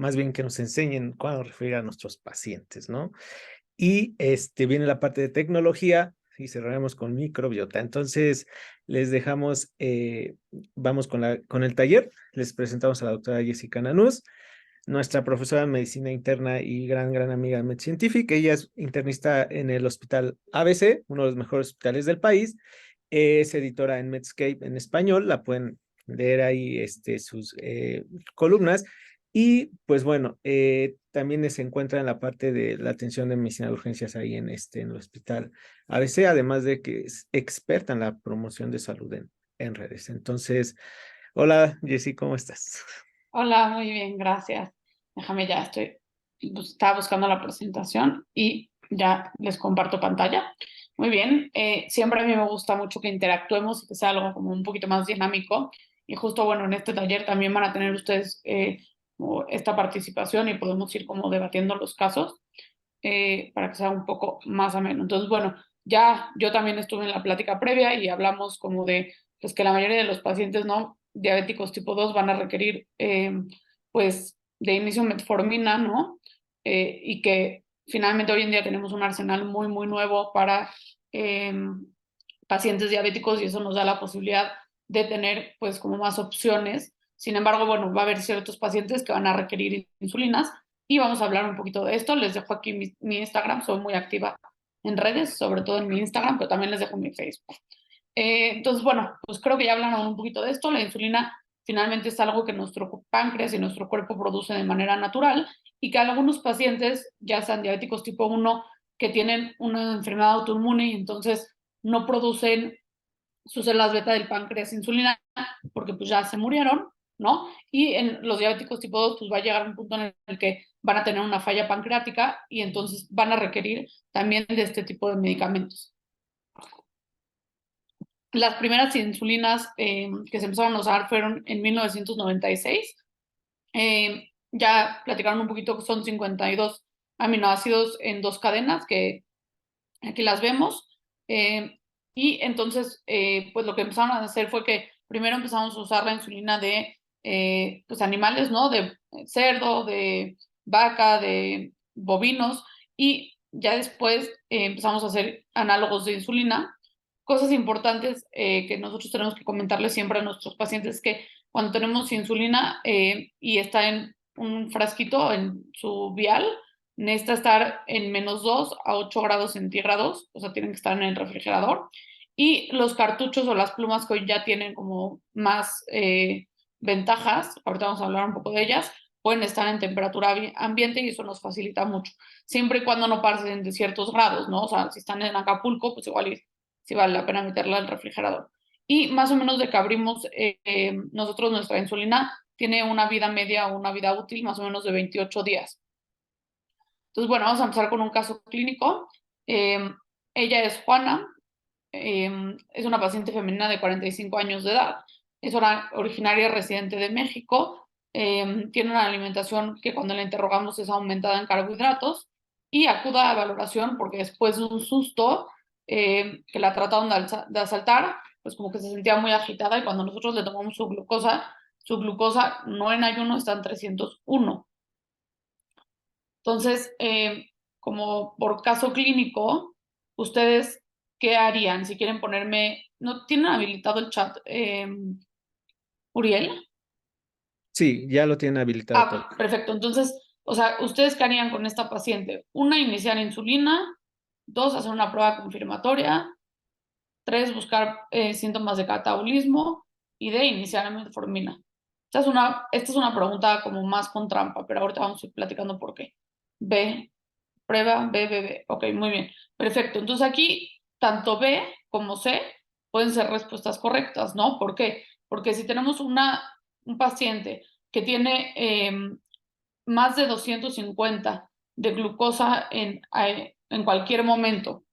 más bien que nos enseñen cuándo referir a nuestros pacientes, ¿no? Y viene la parte de tecnología y cerraremos con microbiota. Entonces, les dejamos, vamos con el taller. Les presentamos a la doctora Jessica Nanús, nuestra profesora de medicina interna y gran amiga de MedScientific. Ella es internista en el hospital ABC, uno de los mejores hospitales del país. Es editora en Medscape en español, la pueden leer ahí sus columnas. Y pues bueno, también se encuentra en la parte de la atención de medicina de urgencias ahí en el hospital ABC, además de que es experta en la promoción de salud en redes. Entonces, hola Jessy, ¿cómo estás? Hola, muy bien, gracias. Déjame ya, estaba buscando la presentación y ya les comparto pantalla. Muy bien, siempre a mí me gusta mucho que interactuemos y que sea algo como un poquito más dinámico. Y justo, bueno, en este taller también van a tener ustedes como esta participación y podemos ir como debatiendo los casos para que sea un poco más ameno. Entonces, bueno, ya yo también estuve en la plática previa y hablamos como de pues que la mayoría de los pacientes no diabéticos tipo 2 van a requerir pues de inicio metformina, ¿no? Y que finalmente hoy en día tenemos un arsenal muy nuevo para eh, pacientes diabéticos y eso nos da la posibilidad de tener pues como más opciones. Sin embargo, bueno, va a haber ciertos pacientes que van a requerir insulinas y vamos a hablar un poquito de esto. Les dejo aquí mi Instagram, soy muy activa en redes, sobre todo en mi Instagram, pero también les dejo mi Facebook. Entonces, bueno, pues creo que ya hablaron un poquito de esto. La insulina finalmente es algo que nuestro páncreas y nuestro cuerpo produce de manera natural y que algunos pacientes, ya sean diabéticos tipo 1, que tienen una enfermedad autoinmune y entonces no producen sus células beta del páncreas insulina porque pues ya se murieron, ¿no? Y en los diabéticos tipo 2 pues va a llegar un punto en el que van a tener una falla pancreática y entonces van a requerir también de este tipo de medicamentos. Las primeras insulinas que se empezaron a usar fueron en 1996. Ya platicaron un poquito que son 52 aminoácidos en dos cadenas, que aquí las vemos. Y entonces, pues lo que empezaron a hacer fue que primero empezamos a usar la insulina de pues animales, ¿no? De cerdo, de vaca, de bovinos, y ya después empezamos a hacer análogos de insulina. Cosas importantes que nosotros tenemos que comentarles siempre a nuestros pacientes es que cuando tenemos insulina y está en un frasquito en su vial, necesita estar en -2 a 8 grados centígrados, o sea, tienen que estar en el refrigerador. Y los cartuchos o las plumas que hoy ya tienen como más ventajas, ahorita vamos a hablar un poco de ellas, pueden estar en temperatura ambiente y eso nos facilita mucho, siempre y cuando no pasen de ciertos grados, ¿no? O sea, si están en Acapulco, pues igual sí vale la pena meterla al refrigerador. Y más o menos de que abrimos nosotros nuestra insulina, tiene una vida media o una vida útil más o menos de 28 días. Entonces, bueno, vamos a empezar con un caso clínico. Eh, Ella es Juana, es una paciente femenina de 45 años de edad, es originaria residente de México, tiene una alimentación que cuando la interrogamos es aumentada en carbohidratos y acuda a valoración porque después de un susto que la trataron de asaltar, pues como que se sentía muy agitada y cuando nosotros le tomamos su glucosa no en ayuno está en 301. Entonces, como por caso clínico, ¿ustedes qué harían si quieren ponerme? ¿No tienen habilitado el chat, Uriel? Sí, ya lo tiene habilitado todo. Ah, perfecto. Entonces, o sea, ¿ustedes qué harían con esta paciente? Una, iniciar insulina. Dos, hacer una prueba confirmatoria. Tres, buscar síntomas de catabolismo. Y de iniciar metformina. Esta es una pregunta como más con trampa, pero ahorita vamos a ir platicando por qué. B, prueba B, B, B. Ok, muy bien. Perfecto. Entonces aquí, tanto B como C pueden ser respuestas correctas, ¿no? ¿Por qué? Porque si tenemos un paciente que tiene más de 250 de glucosa en cualquier momento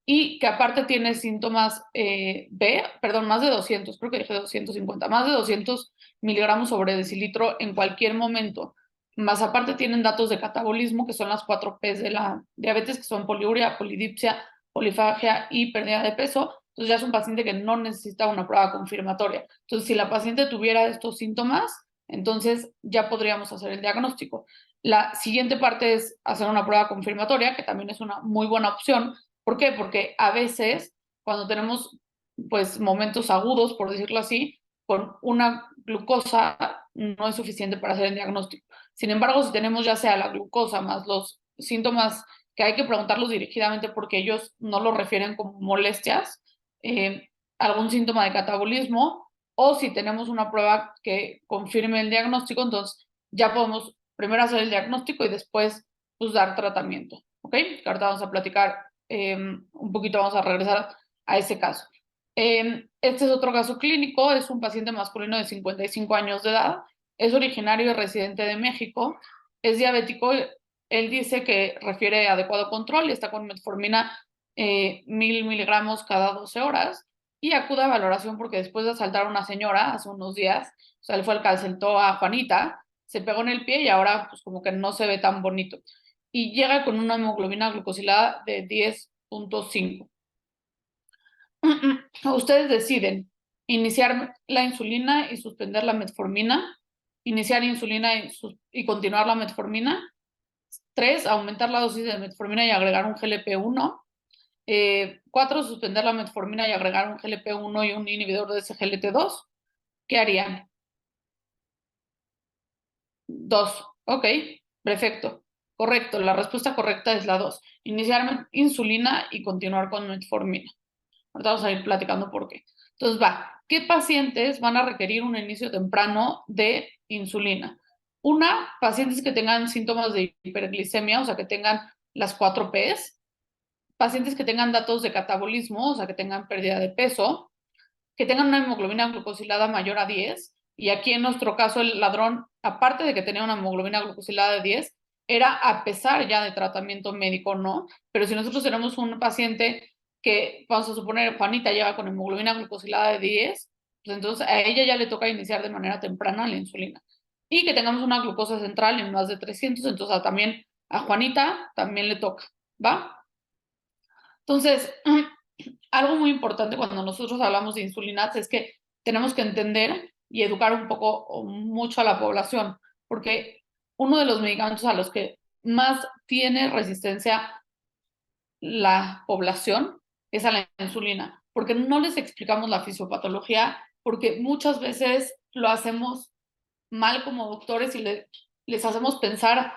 y que aparte tiene síntomas perdón, más de 200, creo que dije 250, más de 200 miligramos sobre decilitro en cualquier momento, más aparte tienen datos de catabolismo, que son las 4 P's de la diabetes, que son poliuria, polidipsia, polifagia y pérdida de peso. Entonces ya es un paciente que no necesita una prueba confirmatoria. Entonces, si la paciente tuviera estos síntomas, entonces ya podríamos hacer el diagnóstico. La siguiente parte es hacer una prueba confirmatoria, que también es una muy buena opción. ¿Por qué? Porque a veces cuando tenemos pues momentos agudos, por decirlo así, con una glucosa no es suficiente para hacer el diagnóstico. Sin embargo, si tenemos ya sea la glucosa más los síntomas que hay que preguntarlos dirigidamente porque ellos no lo refieren como molestias, algún síntoma de catabolismo, o si tenemos una prueba que confirme el diagnóstico, entonces ya podemos primero hacer el diagnóstico y después pues, dar tratamiento. ¿Ok? Ahorita vamos a platicar un poquito, vamos a regresar a ese caso. Este es otro caso clínico, es un paciente masculino de 55 años de edad, es originario y residente de México, es diabético, él dice que refiere adecuado control y está con metformina 1000 miligramos cada 12 horas y acude a valoración porque después de asaltar a una señora hace unos días, o sea, le fue al calcetó a Juanita, se pegó en el pie y ahora pues como que no se ve tan bonito. Y llega con una hemoglobina glucosilada de 10.5. Ustedes deciden iniciar la insulina y suspender la metformina, iniciar insulina y continuar la metformina. 3, aumentar la dosis de metformina y agregar un GLP-1. 4, suspender la metformina y agregar un GLP-1 y un inhibidor de SGLT2. ¿Qué harían? 2. Ok, perfecto. Correcto, la respuesta correcta es la 2. Iniciar insulina y continuar con metformina. Ahorita vamos a ir platicando por qué. Entonces va, ¿qué pacientes van a requerir un inicio temprano de insulina? Una, pacientes que tengan síntomas de hiperglicemia, o sea, que tengan las 4 Ps. Pacientes que tengan datos de catabolismo, o sea, que tengan pérdida de peso, que tengan una hemoglobina glucosilada mayor a 10. Y aquí en nuestro caso el ladrón, aparte de que tenía una hemoglobina glucosilada de 10, era a pesar ya de tratamiento médico, ¿no? Pero si nosotros tenemos un paciente que, vamos a suponer, Juanita lleva con hemoglobina glucosilada de 10, pues entonces a ella ya le toca iniciar de manera temprana la insulina. Y que tengamos una glucosa central en más de 300, entonces también a Juanita también le toca, ¿va? Entonces, algo muy importante cuando nosotros hablamos de insulinas es que tenemos que entender y educar un poco o mucho a la población, porque uno de los medicamentos a los que más tiene resistencia la población es a la insulina, porque no les explicamos la fisiopatología, porque muchas veces lo hacemos mal como doctores y les hacemos pensar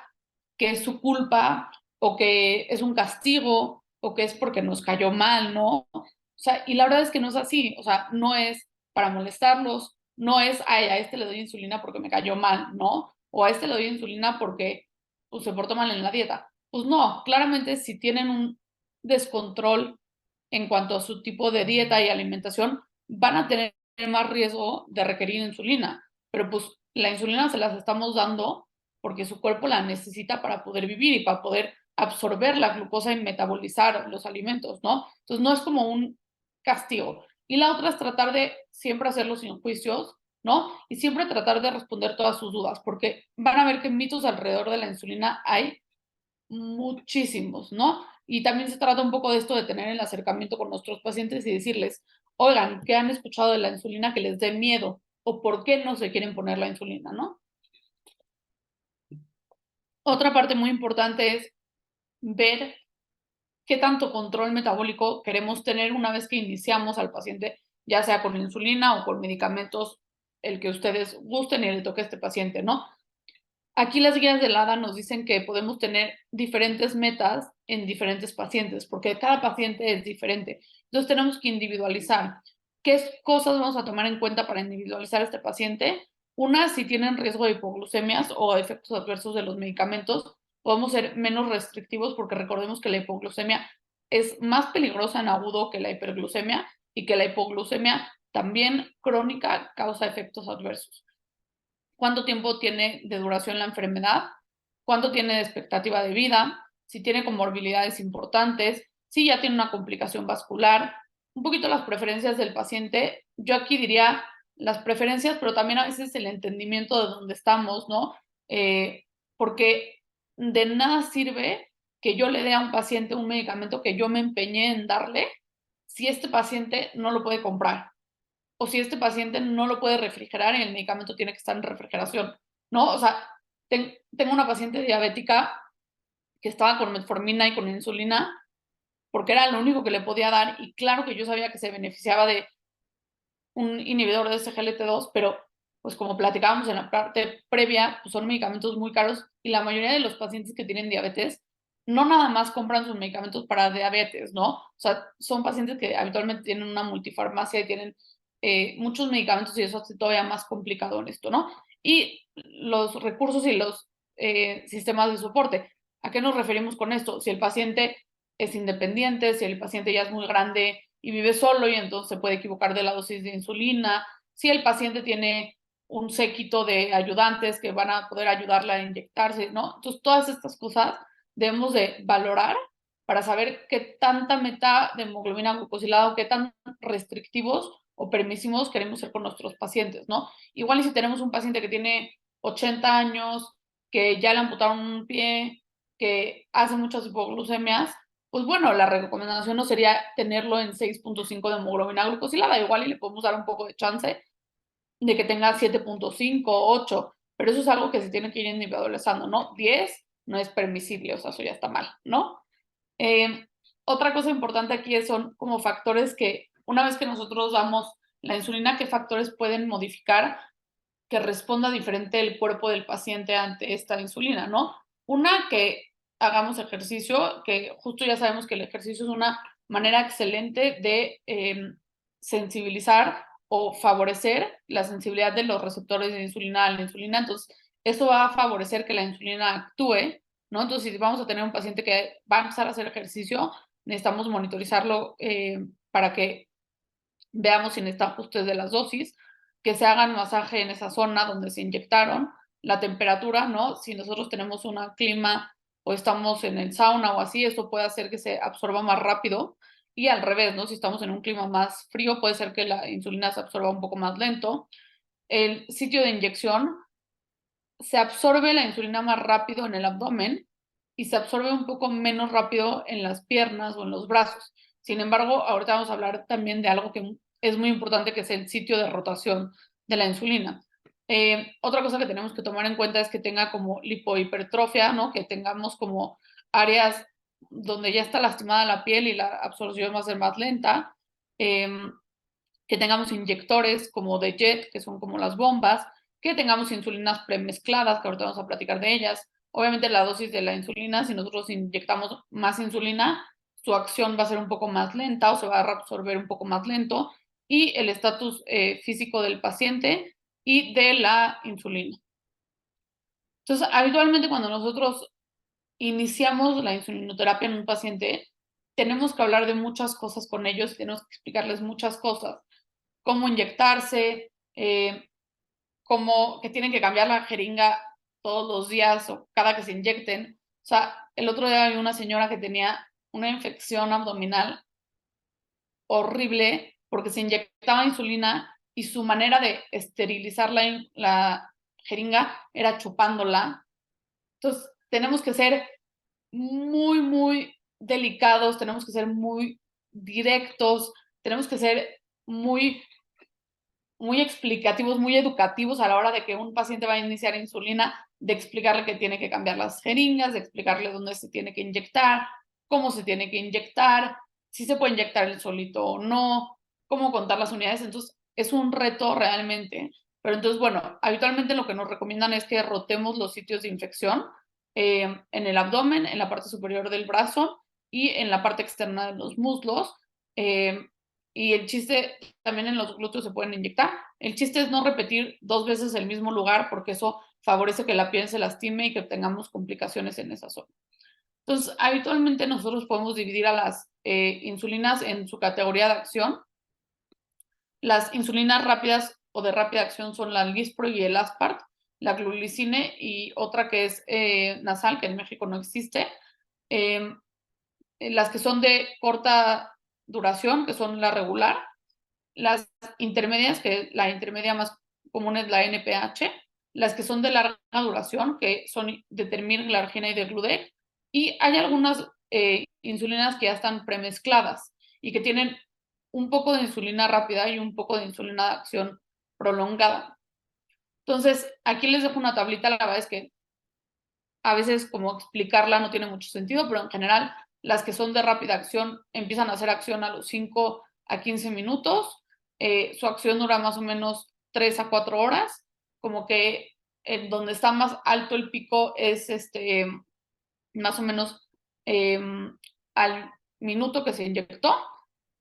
que es su culpa o que es un castigo o que es porque nos cayó mal, ¿no? O sea, y la verdad es que no es así, o sea, no es para molestarlos, no es, ay, a este le doy insulina porque me cayó mal, ¿no? O a este le doy insulina porque pues, se portó mal en la dieta. Pues no, claramente si tienen un descontrol en cuanto a su tipo de dieta y alimentación, van a tener más riesgo de requerir insulina, pero pues la insulina se las estamos dando porque su cuerpo la necesita para poder vivir y para poder absorber la glucosa y metabolizar los alimentos, ¿no? Entonces no es como un castigo. Y la otra es tratar de siempre hacerlo sin juicios, ¿no? Y siempre tratar de responder todas sus dudas, porque van a ver que mitos alrededor de la insulina hay muchísimos, ¿no? Y también se trata un poco de esto de tener el acercamiento con nuestros pacientes y decirles, oigan, ¿qué han escuchado de la insulina que les dé miedo? ¿O por qué no se quieren poner la insulina, no? Otra parte muy importante es ver qué tanto control metabólico queremos tener una vez que iniciamos al paciente, ya sea con insulina o con medicamentos, el que ustedes gusten y le toque a este paciente, ¿no? Aquí las guías del ADA nos dicen que podemos tener diferentes metas en diferentes pacientes, porque cada paciente es diferente. Entonces tenemos que individualizar. ¿Qué cosas vamos a tomar en cuenta para individualizar a este paciente? Una, si tienen riesgo de hipoglucemias o efectos adversos de los medicamentos, podemos ser menos restrictivos porque recordemos que la hipoglucemia es más peligrosa en agudo que la hiperglucemia y que la hipoglucemia también crónica causa efectos adversos. ¿Cuánto tiempo tiene de duración la enfermedad? ¿Cuánto tiene de expectativa de vida? Si tiene comorbilidades importantes, si ya tiene una complicación vascular, un poquito las preferencias del paciente. Yo aquí diría las preferencias, pero también a veces el entendimiento de dónde estamos, ¿no? Porque de nada sirve que yo le dé a un paciente un medicamento que yo me empeñé en darle si este paciente no lo puede comprar. o si este paciente no lo puede refrigerar y el medicamento tiene que estar en refrigeración, ¿no? O sea, tengo una paciente diabética que estaba con metformina y con insulina porque era lo único que le podía dar y claro que yo sabía que se beneficiaba de un inhibidor de SGLT2, pero pues como platicábamos en la parte previa, pues son medicamentos muy caros y la mayoría de los pacientes que tienen diabetes no nada más compran sus medicamentos para diabetes, ¿no? O sea, son pacientes que habitualmente tienen una multifarmacia y tienen muchos medicamentos y eso hace todavía más complicado en esto, ¿no? Y los recursos y los sistemas de soporte. ¿A qué nos referimos con esto? Si el paciente es independiente, si el paciente ya es muy grande y vive solo y entonces se puede equivocar de la dosis de insulina, si el paciente tiene un séquito de ayudantes que van a poder ayudarle a inyectarse, ¿no? Entonces, todas estas cosas debemos de valorar para saber qué tanta meta de hemoglobina glucosilada o qué tan restrictivos o permisivos queremos ser con nuestros pacientes, ¿no? Igual y si tenemos un paciente que tiene 80 años, que ya le amputaron un pie, que hace muchas hipoglucemias, pues bueno, la recomendación no sería tenerlo en 6.5 de hemoglobina glucosilada, igual y le podemos dar un poco de chance de que tenga 7.5, 8, pero eso es algo que se tiene que ir individualizando, ¿no? 10 no es permisible, o sea, eso ya está mal, ¿no? Otra cosa importante aquí son como factores que una vez que nosotros damos la insulina, qué factores pueden modificar que responda diferente el cuerpo del paciente ante esta insulina, ¿no? Una, que hagamos ejercicio, que justo ya sabemos que el ejercicio es una manera excelente de sensibilizar o favorecer la sensibilidad de los receptores de insulina a la insulina. Entonces, eso va a favorecer que la insulina actúe, ¿no? Entonces, si vamos a tener un paciente que va a empezar a hacer ejercicio, necesitamos monitorizarlo para que veamos si necesitan ajustes de las dosis, que se hagan masaje en esa zona donde se inyectaron, la temperatura, ¿no? Si nosotros tenemos un clima o estamos en el sauna o así, esto puede hacer que se absorba más rápido y al revés, ¿no? Si estamos en un clima más frío, puede ser que la insulina se absorba un poco más lento. El sitio de inyección, se absorbe la insulina más rápido en el abdomen y se absorbe un poco menos rápido en las piernas o en los brazos. Sin embargo, ahorita vamos a hablar también de algo que es muy importante, que es el sitio de rotación de la insulina. Otra cosa que tenemos que tomar en cuenta es que tenga como lipohipertrofia, ¿no? Que tengamos como áreas donde ya está lastimada la piel y la absorción va a ser más lenta. Que tengamos inyectores como de jet, que son como las bombas, que tengamos insulinas premezcladas, que ahorita vamos a platicar de ellas. Obviamente la dosis de la insulina, si nosotros inyectamos más insulina, su acción va a ser un poco más lenta o se va a reabsorber un poco más lento, y el estatus físico del paciente y de la insulina. Entonces, habitualmente cuando nosotros iniciamos la insulinoterapia en un paciente, tenemos que hablar de muchas cosas con ellos, tenemos que explicarles muchas cosas, cómo inyectarse, cómo que tienen que cambiar la jeringa todos los días o cada que se inyecten. O sea, el otro día había una señora que tenía una infección abdominal horrible porque se inyectaba insulina y su manera de esterilizar la jeringa era chupándola. Entonces, tenemos que ser muy, muy delicados, tenemos que ser muy directos, tenemos que ser muy muy explicativos, muy educativos a la hora de que un paciente va a iniciar insulina, de explicarle que tiene que cambiar las jeringas, de explicarle dónde se tiene que inyectar, cómo se tiene que inyectar, si se puede inyectar el solito o no, cómo contar las unidades. Entonces, es un reto realmente. Pero entonces, bueno, habitualmente lo que nos recomiendan es que rotemos los sitios de infección en el abdomen, en la parte superior del brazo y en la parte externa de los muslos. Eh, y el chiste, también en los glúteos se pueden inyectar. El chiste es no repetir 2 veces el mismo lugar porque eso favorece que la piel se lastime y que tengamos complicaciones en esa zona. Entonces, habitualmente nosotros podemos dividir a las insulinas en su categoría de acción. Las insulinas rápidas o de rápida acción son la Lispro y el Aspart, la glulicine y otra que es nasal, que en México no existe. Eh, las que son de corta duración, que son la regular, las intermedias, que la intermedia más común es la NPH, las que son de larga duración, que son de termina, y de Gludec, y hay algunas insulinas que ya están premezcladas y que tienen un poco de insulina rápida y un poco de insulina de acción prolongada. Entonces, aquí les dejo una tablita, la verdad es que a veces como explicarla no tiene mucho sentido, pero en general las que son de rápida acción empiezan a hacer acción a los 5 a 15 minutos. Su acción dura más o menos 3 a 4 horas, como que en donde está más alto el pico es más o menos al minuto que se inyectó,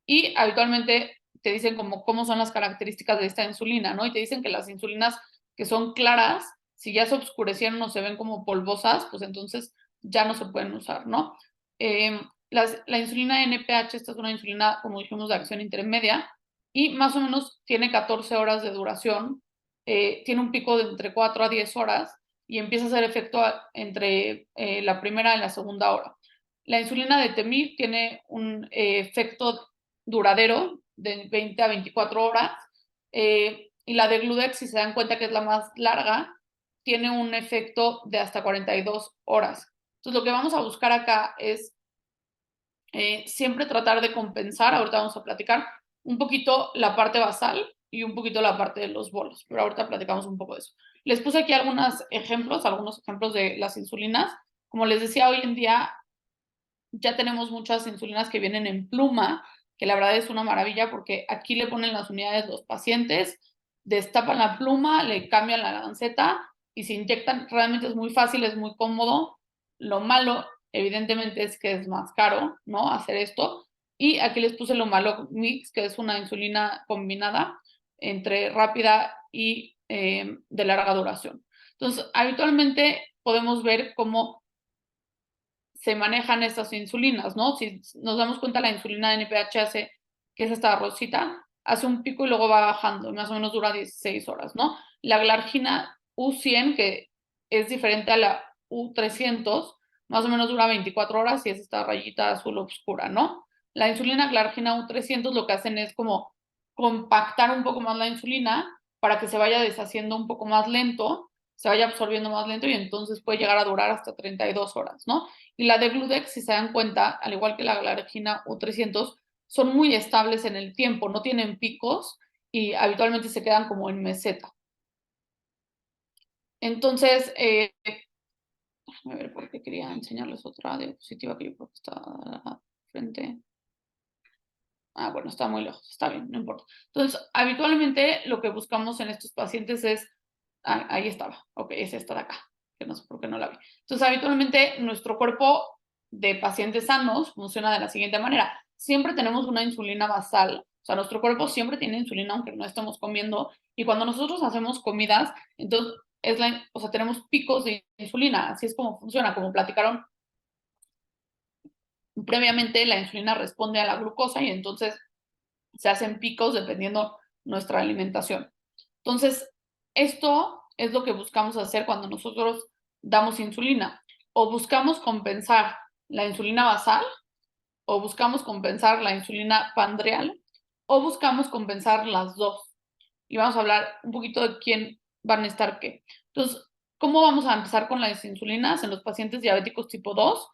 y habitualmente te dicen como cómo son las características de esta insulina, ¿no? Y te dicen que las insulinas que son claras, si ya se oscurecieron o se ven como polvosas, pues entonces ya no se pueden usar, ¿no? La insulina NPH, esta es una insulina, como dijimos, de acción intermedia, y más o menos tiene 14 horas de duración, tiene un pico de entre 4 a 10 horas, y empieza a hacer efecto entre la primera y la segunda hora. La insulina de Temir tiene un efecto duradero de 20 a 24 horas, y la de Gludex, si se dan cuenta que es la más larga, tiene un efecto de hasta 42 horas. Entonces, lo que vamos a buscar acá es siempre tratar de compensar, ahorita vamos a platicar un poquito la parte basal y un poquito la parte de los bolos, pero ahorita platicamos un poco de eso. Les puse aquí algunos ejemplos de las insulinas. Como les decía, hoy en día ya tenemos muchas insulinas que vienen en pluma, que la verdad es una maravilla porque aquí le ponen las unidades los pacientes, destapan la pluma, le cambian la lanceta y se inyectan. Realmente es muy fácil, es muy cómodo. Lo malo, evidentemente, es que es más caro, ¿no? Hacer esto. Y aquí les puse el Humalog Mix, que es una insulina combinada entre rápida y de larga duración. Entonces, habitualmente podemos ver cómo se manejan estas insulinas, ¿no? Si nos damos cuenta, la insulina NPH hace, que es esta rosita, hace un pico y luego va bajando, más o menos dura 16 horas, ¿no? La glargina U100, que es diferente a la U300, más o menos dura 24 horas y es esta rayita azul oscura, ¿no? La insulina glargina U300 lo que hacen es como compactar un poco más la insulina para que se vaya deshaciendo un poco más lento, se vaya absorbiendo más lento y entonces puede llegar a durar hasta 32 horas, ¿no? Y la de Gludex, si se dan cuenta, al igual que la glargina U300, son muy estables en el tiempo, no tienen picos y habitualmente se quedan como en meseta. Entonces, déjame ver por qué quería enseñarles otra diapositiva que yo creo que está frente. Ah, bueno, está muy lejos, está bien, no importa. Entonces, habitualmente lo que buscamos en estos pacientes es, ahí estaba, ok, es esta de acá, que no sé por qué no la vi. Entonces, habitualmente nuestro cuerpo de pacientes sanos funciona de la siguiente manera. Siempre tenemos una insulina basal, o sea, nuestro cuerpo siempre tiene insulina aunque no estemos comiendo, y cuando nosotros hacemos comidas, entonces o sea, tenemos picos de insulina, así es como funciona, como platicaron previamente, la insulina responde a la glucosa y entonces se hacen picos dependiendo nuestra alimentación. Entonces, esto es lo que buscamos hacer cuando nosotros damos insulina. O buscamos compensar la insulina basal, o buscamos compensar la insulina pandreal, o buscamos compensar las dos. Y vamos a hablar un poquito de quién van a estar qué. Entonces, ¿cómo vamos a empezar con las insulinas en los pacientes diabéticos tipo 2?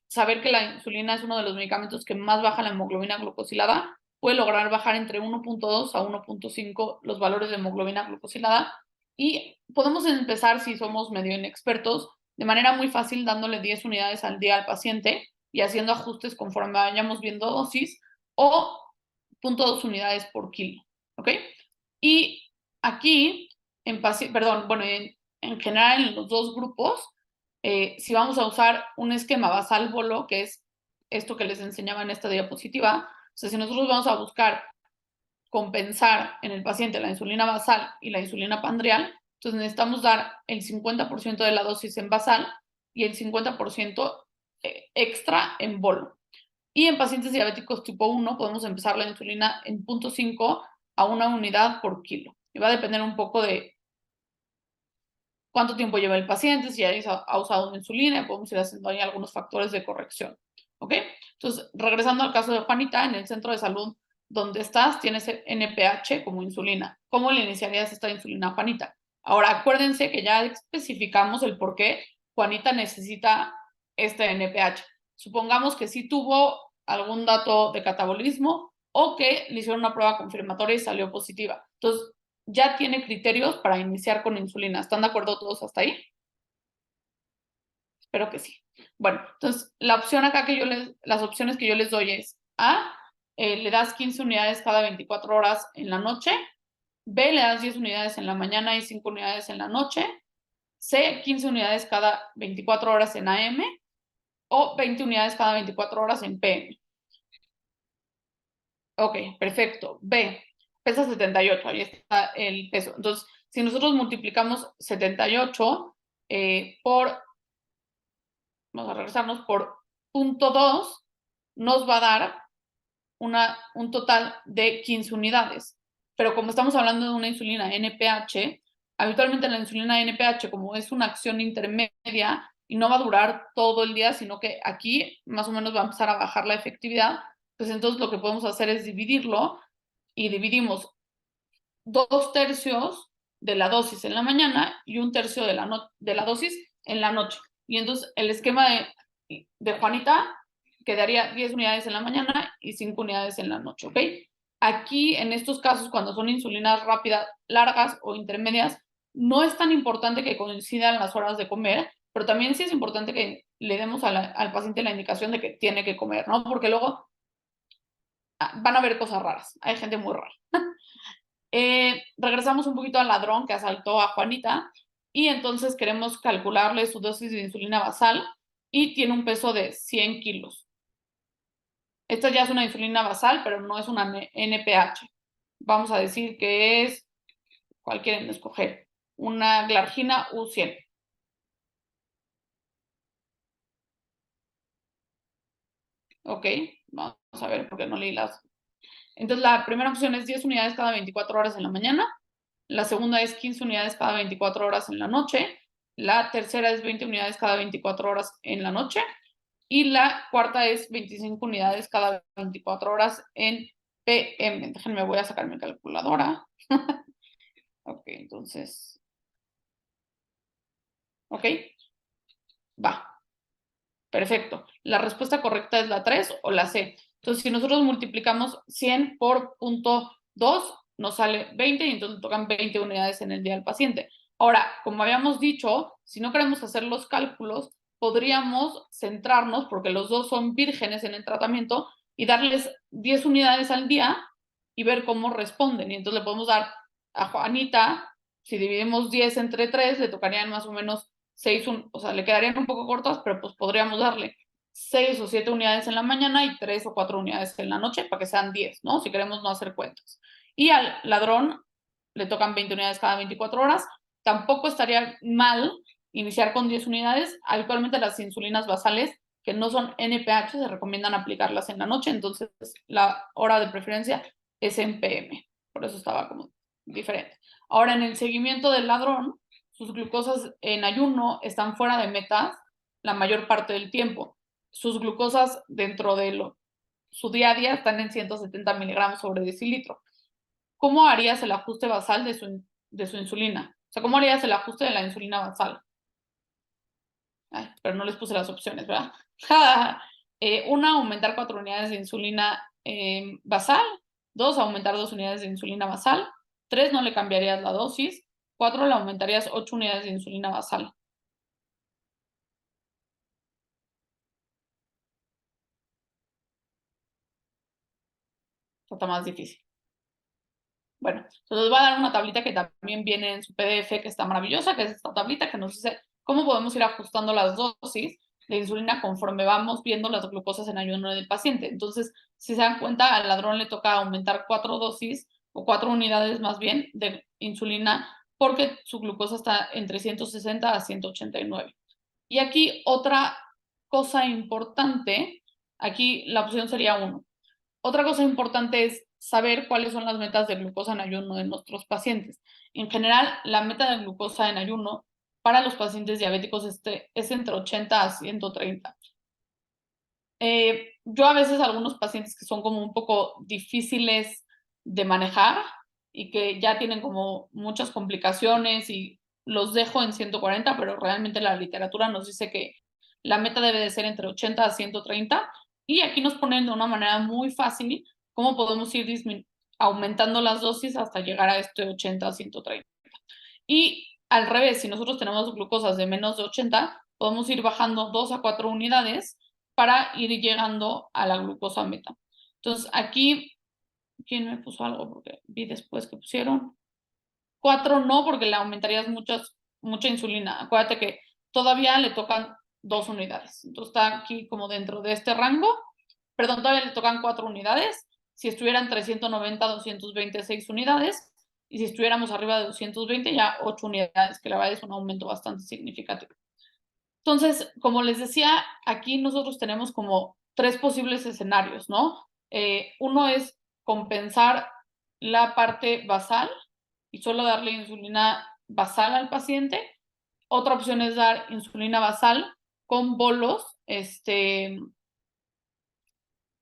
Saber que la insulina es uno de los medicamentos que más baja la hemoglobina glucosilada, puede lograr bajar entre 1.2 a 1.5 los valores de hemoglobina glucosilada, y podemos empezar, si somos medio inexpertos, de manera muy fácil dándole 10 unidades al día al paciente y haciendo ajustes conforme vayamos viendo dosis, o 0.2 unidades por kilo, ¿ok? Y aquí, bueno, en general en los dos grupos, si vamos a usar un esquema basal bolo, que es esto que les enseñaba en esta diapositiva, o sea, si nosotros vamos a buscar compensar en el paciente la insulina basal y la insulina pandreal, entonces necesitamos dar el 50% de la dosis en basal y el 50% extra en bolo. Y en pacientes diabéticos tipo 1 podemos empezar la insulina en 0.5 a 1 unidad por kilo. Y va a depender un poco de cuánto tiempo lleva el paciente, si ya ha usado una insulina, podemos ir haciendo ahí algunos factores de corrección. ¿Ok? Entonces, regresando al caso de Juanita, en el centro de salud donde estás, tienes el NPH como insulina. ¿Cómo le iniciarías esta insulina a Juanita? Ahora, acuérdense que ya especificamos el por qué Juanita necesita este NPH. Supongamos que sí tuvo algún dato de catabolismo o que le hicieron una prueba confirmatoria y salió positiva. Entonces, ya tiene criterios para iniciar con insulina. ¿Están de acuerdo todos hasta ahí? Espero que sí. Bueno, entonces la opción acá las opciones que yo les doy es A, le das 15 unidades cada 24 horas en la noche. B, le das 10 unidades en la mañana y 5 unidades en la noche. C, 15 unidades cada 24 horas en AM. O 20 unidades cada 24 horas en PM. Ok, perfecto. B, pesa 78, ahí está el peso. Entonces, si nosotros multiplicamos 78 vamos a regresarnos por 0.2, nos va a dar un total de 15 unidades. Pero como estamos hablando de una insulina NPH, habitualmente la insulina NPH, como es una acción intermedia y no va a durar todo el día, sino que aquí más o menos va a empezar a bajar la efectividad, pues entonces lo que podemos hacer es dividirlo y dividimos 2/3 de la dosis en la mañana y 1/3 de la dosis en la noche. Y entonces el esquema de Juanita quedaría 10 unidades en la mañana y 5 unidades en la noche, ¿ok? Aquí, en estos casos, cuando son insulinas rápidas, largas o intermedias, no es tan importante que coincidan las horas de comer, pero también sí es importante que le demos al paciente la indicación de que tiene que comer, ¿no? Porque luego van a ver cosas raras. Hay gente muy rara. Regresamos un poquito al ladrón que asaltó a Juanita y entonces queremos calcularle su dosis de insulina basal y tiene un peso de 100 kilos. Esta ya es una insulina basal, pero no es una NPH. Vamos a decir que es, ¿cuál quieren escoger? Una glargina U100. Ok, vamos a ver porque no leí las. Entonces la primera opción es 10 unidades cada 24 horas en la mañana. La segunda es 15 unidades cada 24 horas en la noche. La tercera es 20 unidades cada 24 horas en la noche. Y la cuarta es 25 unidades cada 24 horas en PM. Déjenme, voy a sacar mi calculadora. Ok, entonces. Ok, va. Perfecto. La respuesta correcta es la 3 o la C. Entonces, si nosotros multiplicamos 100 por 0.2, nos sale 20 y entonces tocan 20 unidades en el día del paciente. Ahora, como habíamos dicho, si no queremos hacer los cálculos, podríamos centrarnos, porque los dos son vírgenes en el tratamiento, y darles 10 unidades al día y ver cómo responden. Y entonces le podemos dar a Juanita, si dividimos 10 entre 3, le tocarían más o menos 6, o sea, le quedarían un poco cortas, pero pues podríamos darle 6 o 7 unidades en la mañana y 3 o 4 unidades en la noche para que sean 10, ¿no? Si queremos no hacer cuentas. Y al ladrón le tocan 20 unidades cada 24 horas. Tampoco estaría mal iniciar con 10 unidades. Habitualmente las insulinas basales, que no son NPH, se recomiendan aplicarlas en la noche, entonces la hora de preferencia es en PM. Por eso estaba como diferente. Ahora, en el seguimiento del ladrón, sus glucosas en ayuno están fuera de metas la mayor parte del tiempo. Sus glucosas dentro de su día a día están en 170 miligramos sobre decilitro. ¿Cómo harías el ajuste basal de su insulina? O sea, ¿cómo harías el ajuste de la insulina basal? Ay, pero no les puse las opciones, ¿verdad? Una, aumentar 4 unidades de insulina basal. 2, aumentar 2 unidades de insulina basal. 3, no le cambiarías la dosis. 4, le aumentarías 8 unidades de insulina basal. Está más difícil. Bueno, entonces les voy a dar una tablita que también viene en su PDF, que está maravillosa, que es esta tablita que nos dice cómo podemos ir ajustando las dosis de insulina conforme vamos viendo las glucosas en ayuno del paciente. Entonces, si se dan cuenta, al ladrón le toca aumentar 4 dosis o 4 unidades más bien de insulina porque su glucosa está entre 160 a 189. Y aquí otra cosa importante, aquí la opción sería 1. Otra cosa importante es saber cuáles son las metas de glucosa en ayuno de nuestros pacientes. En general, la meta de glucosa en ayuno para los pacientes diabéticos es entre 80 a 130. Yo a veces algunos pacientes que son como un poco difíciles de manejar y que ya tienen como muchas complicaciones y los dejo en 140, pero realmente la literatura nos dice que la meta debe de ser entre 80 a 130 y aquí nos ponen de una manera muy fácil cómo podemos ir aumentando las dosis hasta llegar a este 80 a 130. Y al revés, si nosotros tenemos glucosas de menos de 80, podemos ir bajando 2 a 4 unidades para ir llegando a la glucosa meta. Entonces aquí, ¿quién me puso algo? Porque vi después que pusieron 4 no, porque le aumentarías mucha insulina. Acuérdate que todavía le tocan 2 unidades. Entonces está aquí como dentro de este rango. Perdón, todavía le tocan 4 unidades. Si estuvieran entre 190 a 226 unidades. Y si estuviéramos arriba de 220, ya 8 unidades, que la verdad es un aumento bastante significativo. Entonces, como les decía, aquí nosotros tenemos como 3 posibles escenarios, ¿no? Uno es compensar la parte basal y solo darle insulina basal al paciente. Otra opción es dar insulina basal con bolos,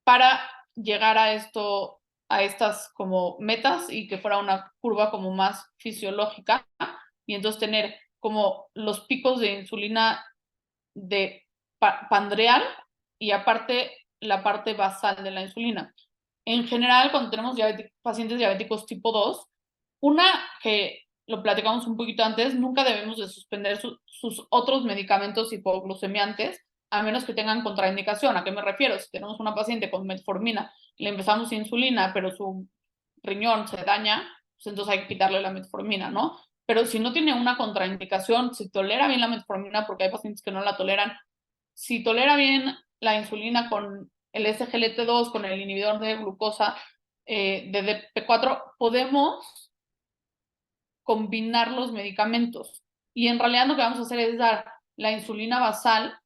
para llegar a estas como metas y que fuera una curva como más fisiológica y entonces tener como los picos de insulina de pandreal y aparte la parte basal de la insulina. En general, cuando tenemos pacientes diabéticos tipo 2, una que lo platicamos un poquito antes, nunca debemos de suspender sus otros medicamentos hipoglucemiantes a menos que tengan contraindicación. ¿A qué me refiero? Si tenemos una paciente con metformina, le empezamos insulina, pero su riñón se daña, pues entonces hay que quitarle la metformina, ¿no? Pero si no tiene una contraindicación, si tolera bien la metformina, porque hay pacientes que no la toleran, si tolera bien la insulina con el SGLT2, con el inhibidor de glucosa de DP4, podemos combinar los medicamentos. Y en realidad lo que vamos a hacer es dar la insulina basal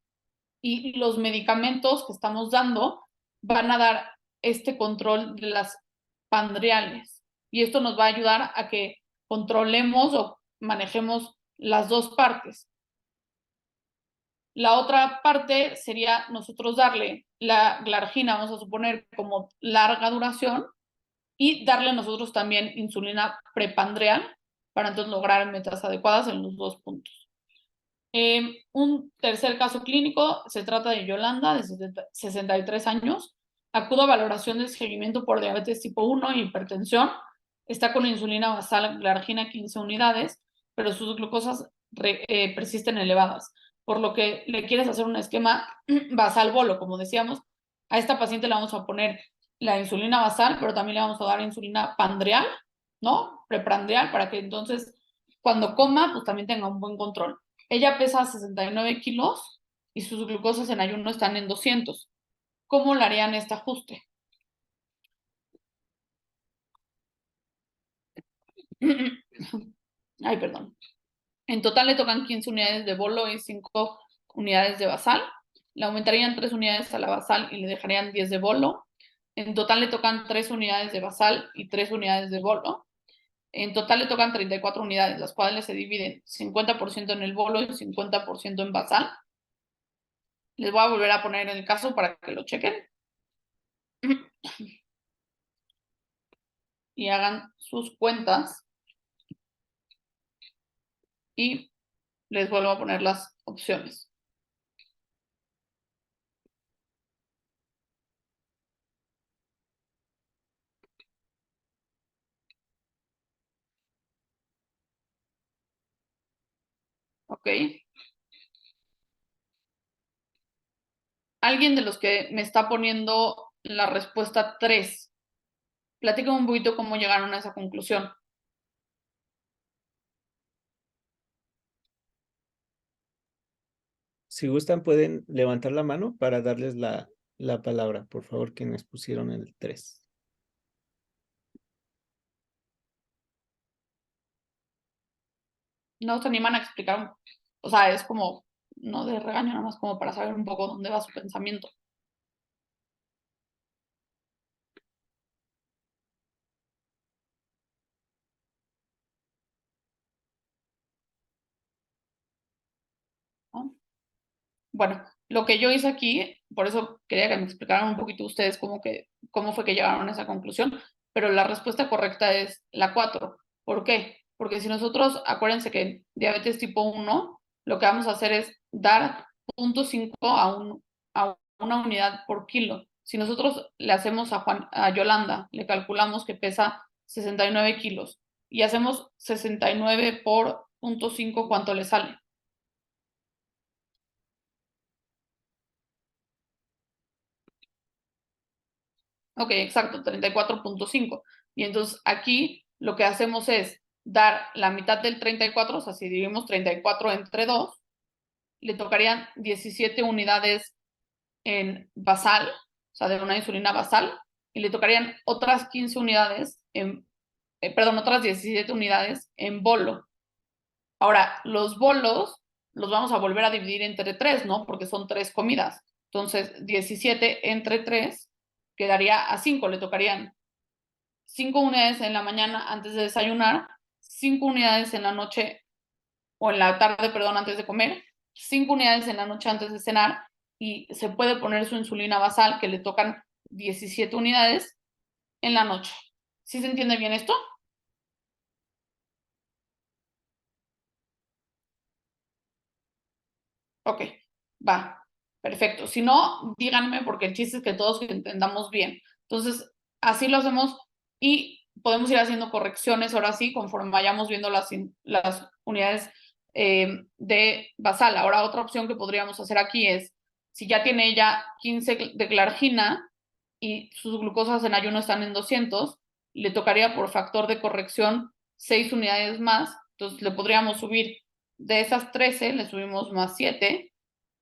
y los medicamentos que estamos dando van a dar este control de las pandriales. Y esto nos va a ayudar a que controlemos o manejemos las dos partes. La otra parte sería nosotros darle la glargina, vamos a suponer, como larga duración y darle nosotros también insulina prepandreal para entonces lograr metas adecuadas en los 2 puntos. Un tercer caso clínico se trata de Yolanda, de 63 años. Acudo a valoración de seguimiento por diabetes tipo 1 y hipertensión. Está con insulina basal, glargina 15 unidades, pero sus glucosas persisten elevadas, por lo que le quieres hacer un esquema basal bolo, como decíamos. A esta paciente le vamos a poner la insulina basal, pero también le vamos a dar insulina pandreal, ¿no? Preprandial, para que entonces cuando coma, pues también tenga un buen control. Ella pesa 69 kilos y sus glucosas en ayuno están en 200. ¿Cómo le harían este ajuste? Ay, perdón. En total le tocan 15 unidades de bolo y 5 unidades de basal. Le aumentarían 3 unidades a la basal y le dejarían 10 de bolo. En total le tocan 3 unidades de basal y 3 unidades de bolo. En total le tocan 34 unidades, las cuales se dividen 50% en el bolo y 50% en basal. Les voy a volver a poner el caso para que lo chequen. Y hagan sus cuentas. Y les vuelvo a poner las opciones. ¿Ok? Alguien de los que me está poniendo la respuesta 3, platícame un poquito cómo llegaron a esa conclusión. Si gustan, pueden levantar la mano para darles la palabra, por favor, quienes pusieron el 3. No se animan a explicar, o sea, es como, no de regaño, nada más como para saber un poco dónde va su pensamiento. ¿No? Bueno, lo que yo hice aquí, por eso quería que me explicaran un poquito ustedes cómo fue que llegaron a esa conclusión, pero la respuesta correcta es la 4. ¿Por qué? Porque si nosotros, acuérdense que en diabetes tipo 1, lo que vamos a hacer es dar 0.5 a una unidad por kilo. si nosotros le hacemos a Yolanda, le calculamos que pesa 69 kilos y hacemos 69 por 0.5, ¿cuánto le sale? Ok, exacto, 34.5. Y entonces aquí lo que hacemos es dar la mitad del 34, o sea, si dividimos 34 entre 2, le tocarían 17 unidades en basal, o sea, de una insulina basal, y le tocarían otras 15 unidades perdón, otras 17 unidades en bolo. Ahora, los bolos los vamos a volver a dividir entre 3, ¿no? Porque son 3 comidas. Entonces, 17 entre 3 quedaría a 5, le tocarían 5 unidades en la mañana antes de desayunar, 5 unidades en la noche o en la tarde, perdón, antes de comer, 5 unidades en la noche antes de cenar y se puede poner su insulina basal que le tocan 17 unidades en la noche. ¿Sí se entiende bien esto? Ok, va, perfecto. Si no, díganme porque el chiste es que todos entendamos bien. Entonces, así lo hacemos y podemos ir haciendo correcciones ahora sí, conforme vayamos viendo las unidades de basal. Ahora, otra opción que podríamos hacer aquí es, si ya tiene ella 15 de glargina y sus glucosas en ayuno están en 200, le tocaría por factor de corrección 6 unidades más. Entonces, le podríamos subir de esas 13, le subimos más 7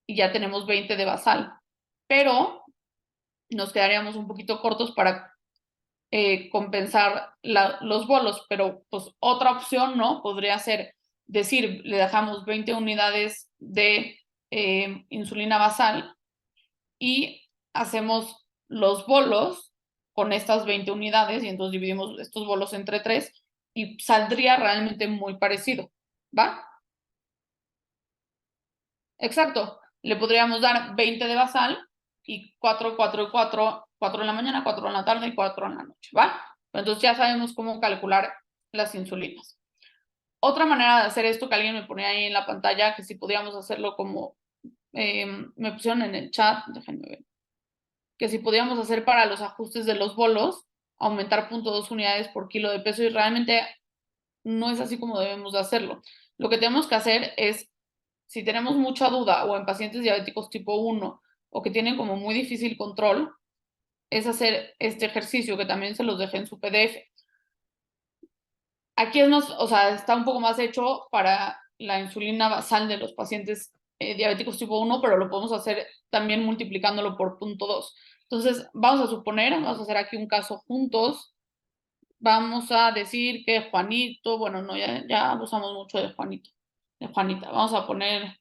y ya tenemos 20 de basal. Pero nos quedaríamos un poquito cortos para compensar los bolos, pero pues otra opción, ¿no? Podría ser decir, le dejamos 20 unidades de insulina basal y hacemos los bolos con estas 20 unidades y entonces dividimos estos bolos entre 3 y saldría realmente muy parecido, ¿va? Exacto. Le podríamos dar 20 de basal y 4, 4 y 4, 4 en la mañana, 4 en la tarde y 4 en la noche, ¿va? Entonces ya sabemos cómo calcular las insulinas. Otra manera de hacer esto que alguien me ponía ahí en la pantalla, que si podíamos hacerlo como me pusieron en el chat, déjenme ver, que si podíamos hacer para los ajustes de los bolos, aumentar 0.2 unidades por kilo de peso y realmente no es así como debemos de hacerlo. Lo que tenemos que hacer es, si tenemos mucha duda o en pacientes diabéticos tipo 1 o que tienen como muy difícil control, es hacer este ejercicio que también se los dejé en su PDF. Aquí es más, o sea, está un poco más hecho para la insulina basal de los pacientes diabéticos tipo 1, pero lo podemos hacer también multiplicándolo por 0.2. Entonces, vamos a suponer, vamos a hacer aquí un caso juntos. Vamos a decir que Juanito, bueno, no, ya usamos mucho de Juanito, de Juanita. Vamos a poner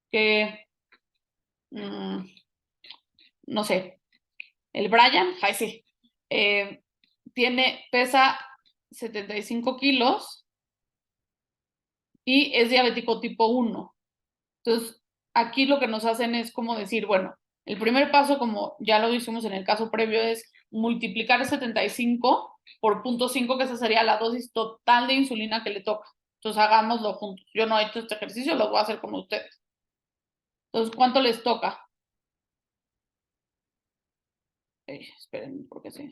que, no sé, el Brian, ay sí, pesa 75 kilos y es diabético tipo 1. Entonces, aquí lo que nos hacen es como decir, bueno, el primer paso, como ya lo hicimos en el caso previo, es multiplicar 75 por 0.5, que esa sería la dosis total de insulina que le toca. Entonces, hagámoslo juntos. Yo no he hecho este ejercicio, lo voy a hacer con ustedes. Entonces, ¿cuánto les toca? Esperen, porque sí.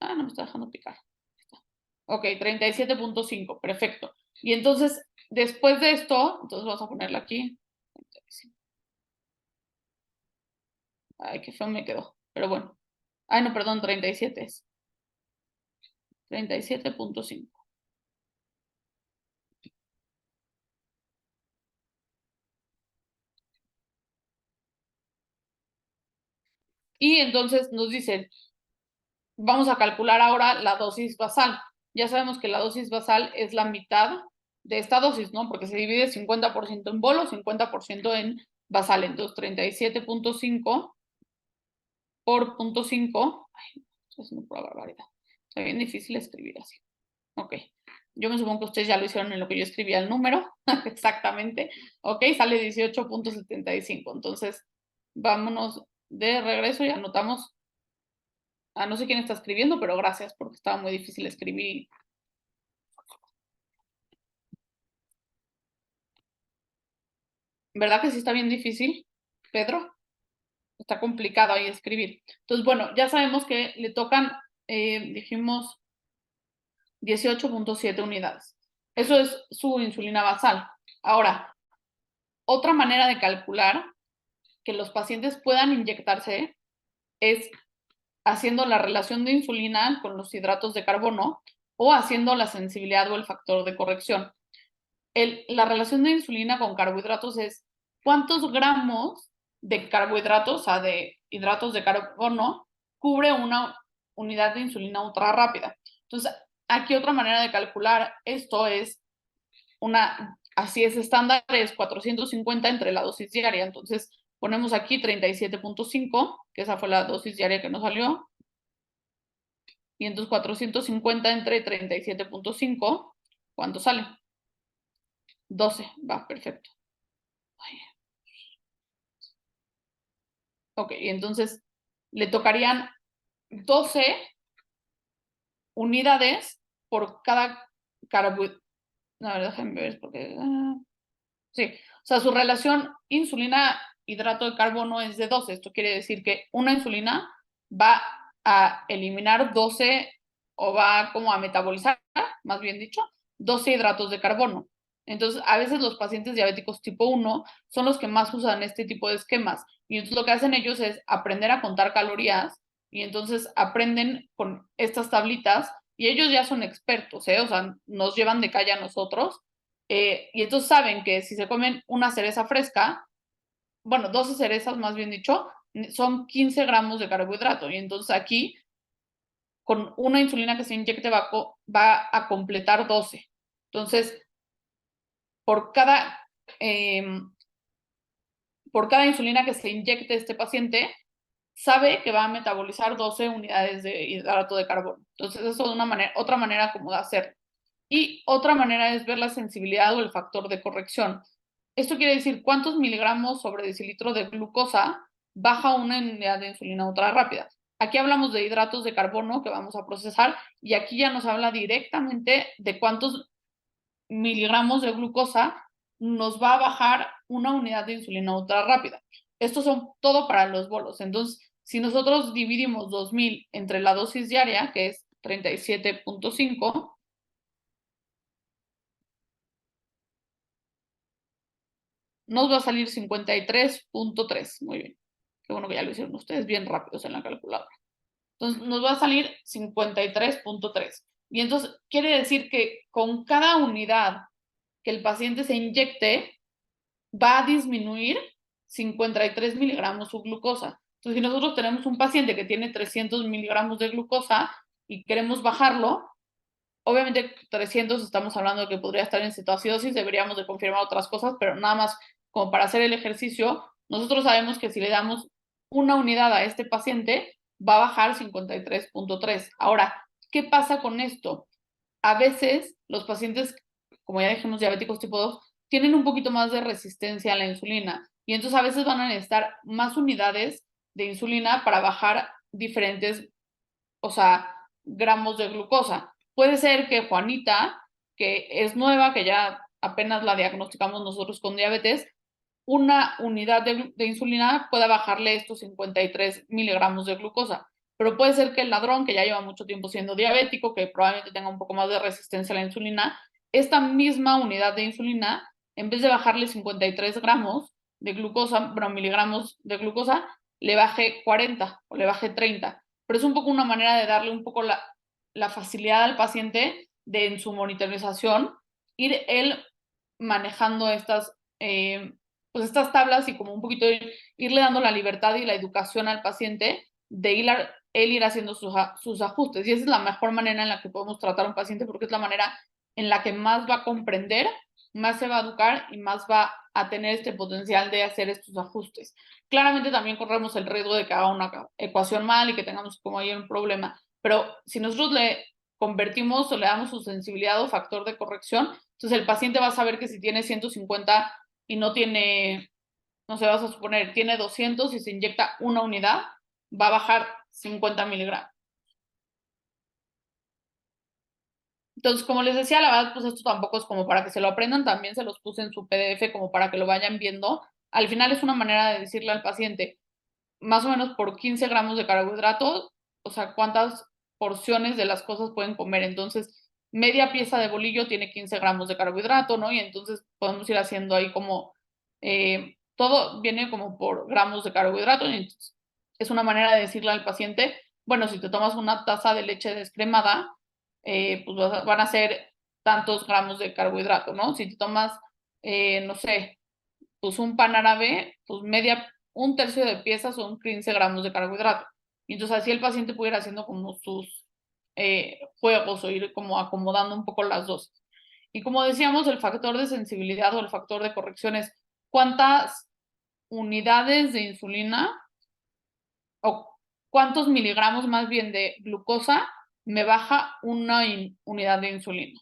Ah, no me está dejando picar. Ok, 37.5, perfecto. Y entonces, después de esto, entonces vamos a ponerlo aquí. Ay, qué feo me quedó. Pero bueno. Ay, no, perdón, 37 es. 37.5. Y entonces nos dicen, vamos a calcular ahora la dosis basal. Ya sabemos que la dosis basal es la mitad de esta dosis, ¿no? Porque se divide 50% en bolo, 50% en basal. Entonces, 37.5 por 0.5. Ay, es una barbaridad. Está bien difícil escribir así. Ok. Yo me supongo que ustedes ya lo hicieron en lo que yo escribía el número. Exactamente. Ok, sale 18.75. Entonces, vámonos de regreso y anotamos. No sé quién está escribiendo, pero gracias porque estaba muy difícil escribir. ¿Verdad que sí está bien difícil, Pedro? está complicado ahí escribir. Entonces, bueno, ya sabemos que le tocan, dijimos, 18.7 unidades. Eso es su insulina basal. Ahora, otra manera de calcular que los pacientes puedan inyectarse es haciendo la relación de insulina con los hidratos de carbono o haciendo la sensibilidad o el factor de corrección. La relación de insulina con carbohidratos es cuántos gramos de carbohidratos, o sea, de hidratos de carbono, cubre una unidad de insulina ultra rápida. Entonces, aquí otra manera de calcular esto es así es estándar, es 450 entre la dosis diaria. Entonces, ponemos aquí 37.5, que esa fue la dosis diaria que nos salió. Y entonces 450 entre 37.5, ¿cuánto sale? 12, va, perfecto. Ok, y entonces le tocarían 12 unidades por cada carbohidrato. A ver, déjenme ver, porque... sí, o sea, su relación insulina-hidrato de carbono es de 12. Esto quiere decir que una insulina va a eliminar 12 o va como a metabolizar, más bien dicho, 12 hidratos de carbono. Entonces, a veces los pacientes diabéticos tipo 1 son los que más usan este tipo de esquemas. Y entonces lo que hacen ellos es aprender a contar calorías y entonces aprenden con estas tablitas y ellos ya son expertos, ¿eh? O sea, nos llevan de calle a nosotros y entonces saben que si se comen una cereza fresca, bueno, 12 cerezas más bien dicho, son 15 gramos de carbohidrato. Y entonces aquí, con una insulina que se inyecte, va a completar 12. Entonces, por cada, por cada insulina que se inyecte este paciente, sabe que va a metabolizar 12 unidades de hidrato de carbono. Entonces, eso es otra manera como de hacerlo. Y otra manera es ver la sensibilidad o el factor de corrección. Esto quiere decir cuántos miligramos sobre decilitro de glucosa baja una unidad de insulina ultra rápida. Aquí hablamos de hidratos de carbono que vamos a procesar y aquí ya nos habla directamente de cuántos miligramos de glucosa nos va a bajar una unidad de insulina ultra rápida. Estos son todo para los bolos. Entonces, si nosotros dividimos 2000 entre la dosis diaria, que es 37.5, nos va a salir 53.3. Muy bien. Qué bueno que ya lo hicieron ustedes bien rápidos en la calculadora. Entonces, nos va a salir 53.3. Y entonces, quiere decir que con cada unidad que el paciente se inyecte, va a disminuir 53 miligramos su glucosa. Entonces, si nosotros tenemos un paciente que tiene 300 miligramos de glucosa y queremos bajarlo, obviamente 300 estamos hablando de que podría estar en cetoacidosis, deberíamos de confirmar otras cosas, pero nada más como para hacer el ejercicio, nosotros sabemos que si le damos una unidad a este paciente, va a bajar 53.3. Ahora, ¿qué pasa con esto? A veces los pacientes, como ya dijimos, diabéticos tipo 2, tienen un poquito más de resistencia a la insulina y entonces a veces van a necesitar más unidades de insulina para bajar diferentes, o sea, gramos de glucosa. Puede ser que Juanita, que es nueva, que ya apenas la diagnosticamos nosotros con diabetes, una unidad de insulina pueda bajarle estos 53 miligramos de glucosa. Pero puede ser que el ladrón, que ya lleva mucho tiempo siendo diabético, que probablemente tenga un poco más de resistencia a la insulina, esta misma unidad de insulina, en vez de bajarle 53 gramos de glucosa, bueno, miligramos de glucosa, le baje 40 o le baje 30. Pero es un poco una manera de darle un poco la facilidad al paciente de en su monitorización ir él manejando pues estas tablas y como un poquito irle dando la libertad y la educación al paciente de él ir haciendo sus ajustes. Y esa es la mejor manera en la que podemos tratar a un paciente porque es la manera en la que más va a comprender, más se va a educar y más va a tener este potencial de hacer estos ajustes. Claramente también corremos el riesgo de que haga una ecuación mal y que tengamos como ahí un problema, pero si nosotros le convertimos o le damos su sensibilidad o factor de corrección, entonces el paciente va a saber que si tiene 150 y no tiene, no sé, vas a suponer, tiene 200 y se inyecta una unidad, va a bajar 50 miligramos. Entonces, como les decía, la verdad, pues esto tampoco es como para que se lo aprendan, también se los puse en su PDF como para que lo vayan viendo. Al final es una manera de decirle al paciente, más o menos por 15 gramos de carbohidratos, o sea, cuántas porciones de las cosas pueden comer. Entonces, media pieza de bolillo tiene 15 gramos de carbohidrato, ¿no? Y entonces podemos ir haciendo ahí como, todo viene como por gramos de carbohidrato. Y entonces, es una manera de decirle al paciente, bueno, si te tomas una taza de leche descremada, pues van a ser tantos gramos de carbohidrato, ¿no? Si te tomas, no sé, pues un pan árabe, pues un tercio de pieza son 15 gramos de carbohidrato. Y entonces así el paciente puede ir haciendo como sus juegos o ir como acomodando un poco las dosis. Y como decíamos, el factor de sensibilidad o el factor de corrección es cuántas unidades de insulina o cuántos miligramos más bien de glucosa me baja una unidad de insulina.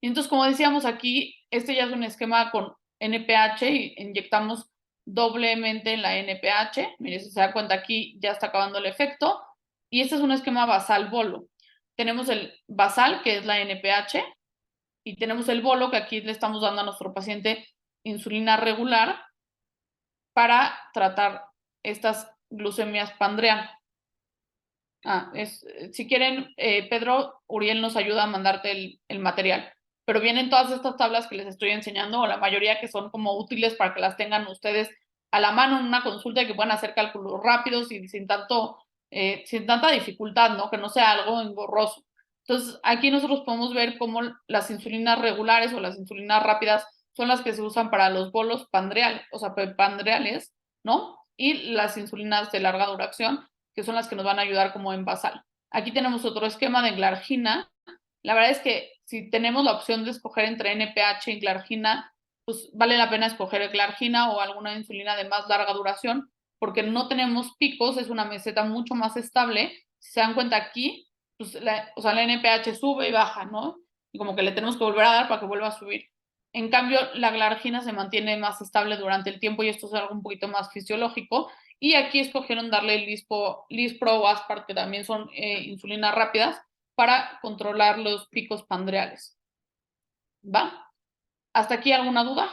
Y entonces, como decíamos aquí, este ya es un esquema con NPH y inyectamos doblemente en la NPH. Mire, si se da cuenta aquí ya está acabando el efecto. Y este es un esquema basal bolo. Tenemos el basal, que es la NPH, y tenemos el bolo, que aquí le estamos dando a nuestro paciente insulina regular para tratar estas glucemias pandreal. Si quieren, Pedro, Uriel nos ayuda a mandarte el material. Pero vienen todas estas tablas que les estoy enseñando, o la mayoría que son como útiles para que las tengan ustedes a la mano en una consulta y que puedan hacer cálculos rápidos y sin tanta dificultad, ¿no? Que no sea algo engorroso. Entonces, aquí nosotros podemos ver cómo las insulinas regulares o las insulinas rápidas son las que se usan para los bolos pandreales, o sea, pandreales, ¿no? Y las insulinas de larga duración, que son las que nos van a ayudar como en basal. Aquí tenemos otro esquema de glargina. La verdad es que si tenemos la opción de escoger entre NPH y glargina, pues vale la pena escoger glargina o alguna insulina de más larga duración, porque no tenemos picos, es una meseta mucho más estable. Si se dan cuenta aquí, pues o sea, la NPH sube y baja, ¿no? Y como que le tenemos que volver a dar para que vuelva a subir. En cambio, la glargina se mantiene más estable durante el tiempo y esto es algo un poquito más fisiológico. Y aquí escogieron darle Lispro o Aspart, que también son insulinas rápidas, para controlar los picos pandreales. ¿Va? ¿Hasta aquí alguna duda?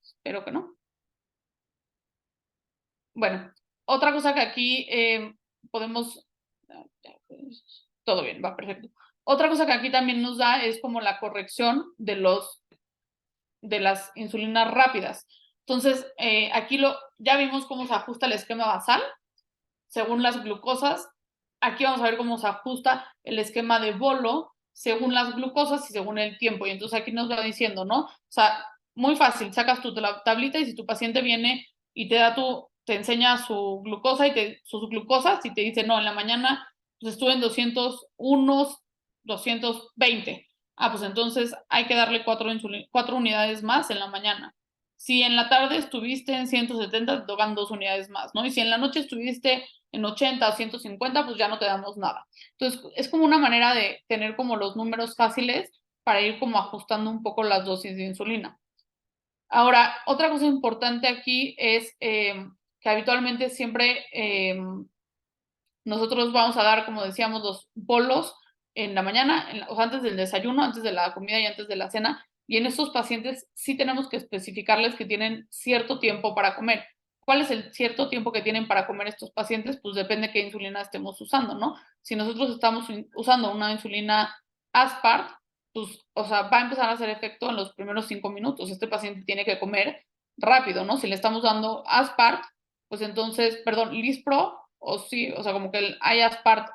Espero que no. Bueno, otra cosa que aquí podemos... Todo bien, va perfecto. Otra cosa que aquí también nos da es como la corrección de las insulinas rápidas. Entonces, aquí ya vimos cómo se ajusta el esquema basal según las glucosas. Aquí vamos a ver cómo se ajusta el esquema de bolo según las glucosas y según el tiempo. Y entonces aquí nos va diciendo, ¿no? O sea, muy fácil, sacas tu tablita y si tu paciente viene y te enseña su glucosa sus glucosas y te dice, no, en la mañana pues estuve en 201, 220. Pues entonces hay que darle 4 unidades más en la mañana. Si en la tarde estuviste en 170, te tocan 2 unidades más, ¿no? Y si en la noche estuviste en 80 o 150, pues ya no te damos nada. Entonces, es como una manera de tener como los números fáciles para ir como ajustando un poco las dosis de insulina. Ahora, otra cosa importante aquí es que habitualmente siempre nosotros vamos a dar, como decíamos, los bolos en la mañana, o sea, antes del desayuno, antes de la comida y antes de la cena. Y en estos pacientes sí tenemos que especificarles que tienen cierto tiempo para comer. ¿Cuál es el cierto tiempo que tienen para comer estos pacientes? Pues depende de qué insulina estemos usando, ¿no? Si nosotros estamos usando una insulina Aspart, pues, o sea, va a empezar a hacer efecto en los primeros 5 minutos. Este paciente tiene que comer rápido, ¿no? Si le estamos dando Aspart, pues entonces, perdón, Lispro, o sí, o sea, como que hay Aspart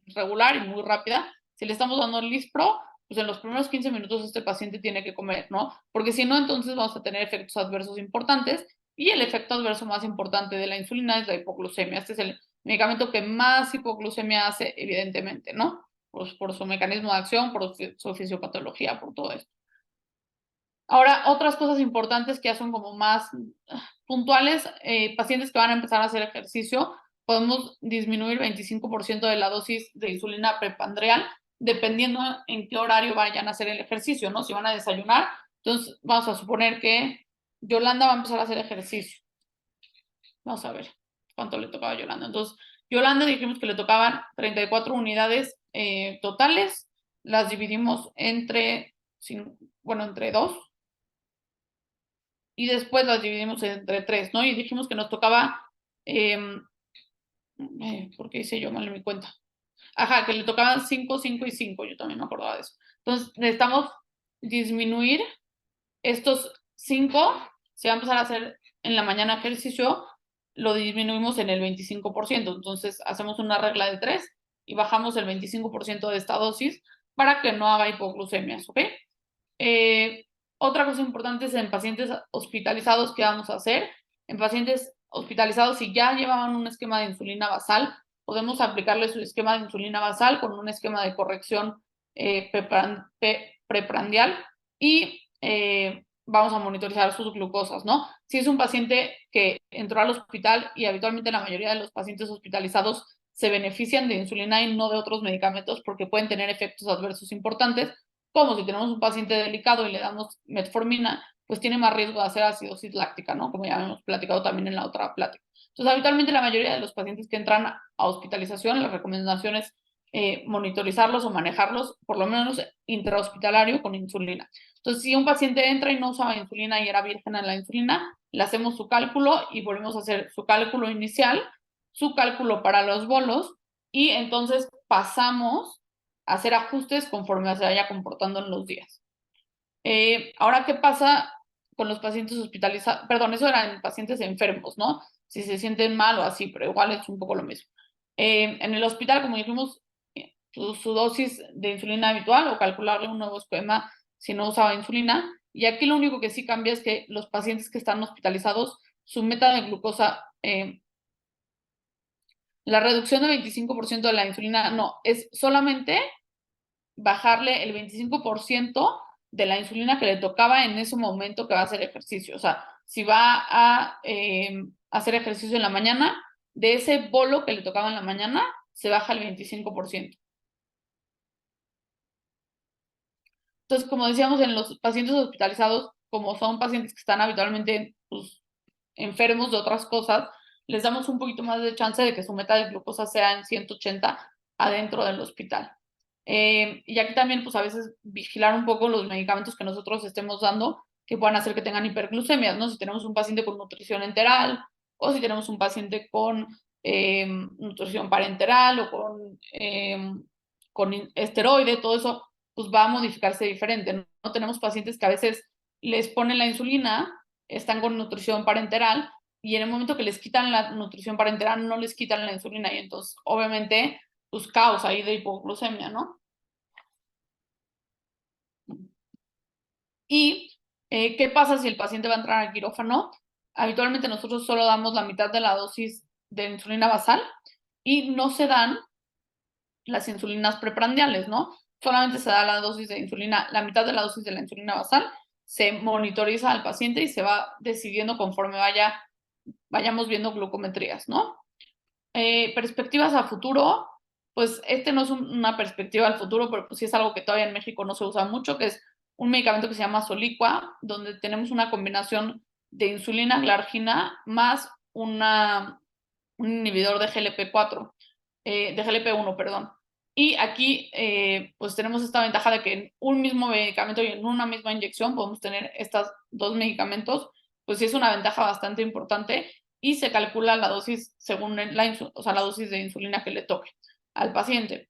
regular y muy rápida. Si le estamos dando Lispro, pues en los primeros 15 minutos este paciente tiene que comer, ¿no? Porque si no, entonces vamos a tener efectos adversos importantes y el efecto adverso más importante de la insulina es la hipoglucemia. Este es el medicamento que más hipoglucemia hace, evidentemente, ¿no? Pues por su mecanismo de acción, por su fisiopatología, por todo esto. Ahora, otras cosas importantes que ya son como más puntuales, pacientes que van a empezar a hacer ejercicio, podemos disminuir 25% de la dosis de insulina prepandreal, dependiendo en qué horario vayan a hacer el ejercicio, ¿no? Si van a desayunar, entonces vamos a suponer que Yolanda va a empezar a hacer ejercicio. Vamos a ver cuánto le tocaba a Yolanda. Entonces, Yolanda dijimos que le tocaban 34 unidades totales, las dividimos entre 2. y después las dividimos entre 3, ¿no? Y dijimos que nos tocaba, ¿por qué hice yo mal en mi cuenta? Ajá, que le tocaban 5, 5 y 5, yo también me acordaba de eso. Entonces, necesitamos disminuir estos 5, si va a empezar a hacer en la mañana ejercicio, lo disminuimos en el 25%. Entonces, hacemos una regla de 3 y bajamos el 25% de esta dosis para que no haga hipoglucemias, ¿ok? Eh, Otra cosa importante es en pacientes hospitalizados, ¿qué vamos a hacer? En pacientes hospitalizados, si ya llevaban un esquema de insulina basal, podemos aplicarle su esquema de insulina basal con un esquema de corrección preprandial y vamos a monitorizar sus glucosas, ¿no? Si es un paciente que entró al hospital y habitualmente la mayoría de los pacientes hospitalizados se benefician de insulina y no de otros medicamentos porque pueden tener efectos adversos importantes, como si tenemos un paciente delicado y le damos metformina, pues tiene más riesgo de hacer acidosis láctica, ¿no? Como ya hemos platicado también en la otra plática. Entonces, habitualmente la mayoría de los pacientes que entran a hospitalización, la recomendación es monitorizarlos o manejarlos, por lo menos intrahospitalario con insulina. Entonces, si un paciente entra y no usaba insulina y era virgen a la insulina, le hacemos su cálculo y volvemos a hacer su cálculo inicial, su cálculo para los bolos y entonces pasamos a hacer ajustes conforme se vaya comportando en los días. Ahora, ¿qué pasa con los pacientes hospitalizados? Perdón, eso eran pacientes enfermos, ¿no? Si se sienten mal o así, pero igual es un poco lo mismo. En el hospital, como dijimos, su dosis de insulina habitual o calcularle un nuevo esquema si no usaba insulina. Y aquí lo único que sí cambia es que los pacientes que están hospitalizados, su meta de glucosa, la reducción del 25% de la insulina, no, es solamente bajarle el 25% de la insulina que le tocaba en ese momento que va a hacer ejercicio. O sea, si va a hacer ejercicio en la mañana, de ese bolo que le tocaba en la mañana, se baja el 25%. Entonces, como decíamos, en los pacientes hospitalizados, como son pacientes que están habitualmente pues, enfermos de otras cosas, les damos un poquito más de chance de que su meta de glucosa sea en 180 adentro del hospital. Y aquí también, pues a veces vigilar un poco los medicamentos que nosotros estemos dando que puedan hacer que tengan hiperglucemias, ¿no? Si tenemos un paciente con nutrición enteral o si tenemos un paciente con nutrición parenteral o con esteroide, todo eso, pues va a modificarse diferente, ¿no? No tenemos pacientes que a veces les ponen la insulina, están con nutrición parenteral y en el momento que les quitan la nutrición parenteral no les quitan la insulina y entonces obviamente pues caos ahí de hipoglucemia, ¿no? Y ¿qué pasa si el paciente va a entrar al quirófano? Habitualmente nosotros solo damos la mitad de la dosis de insulina basal y no se dan las insulinas preprandiales, ¿no? Solamente se da la dosis de insulina, la mitad de la dosis de la insulina basal, se monitoriza al paciente y se va decidiendo conforme vayamos viendo glucometrías, ¿no? Perspectivas a futuro, pues este no es una perspectiva al futuro, pero pues sí es algo que todavía en México no se usa mucho, que es un medicamento que se llama Soliqua, donde tenemos una combinación de insulina glargina más un inhibidor de GLP-4, de GLP-1, perdón. Y aquí pues tenemos esta ventaja de que en un mismo medicamento y en una misma inyección podemos tener estos dos medicamentos, pues sí es una ventaja bastante importante y se calcula la dosis según o sea, la dosis de insulina que le toque al paciente.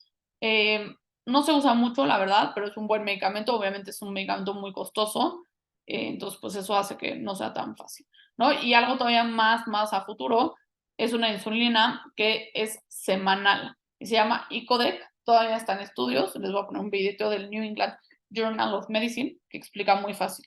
No se usa mucho, la verdad, pero es un buen medicamento. Obviamente es un medicamento muy costoso, entonces pues eso hace que no sea tan fácil, ¿no? Y algo todavía más a futuro es una insulina que es semanal y se llama Icodec. Todavía está en estudios. Les voy a poner un video del New England Journal of Medicine que explica muy fácil.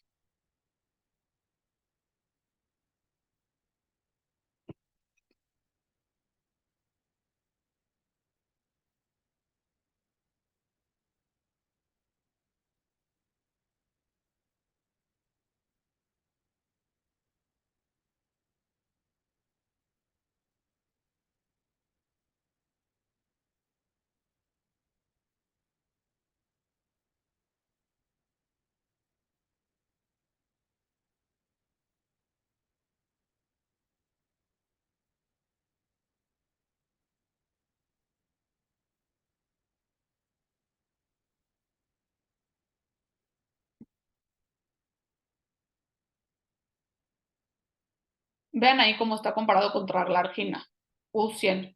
Vean ahí cómo está comparado contra la argina, U100.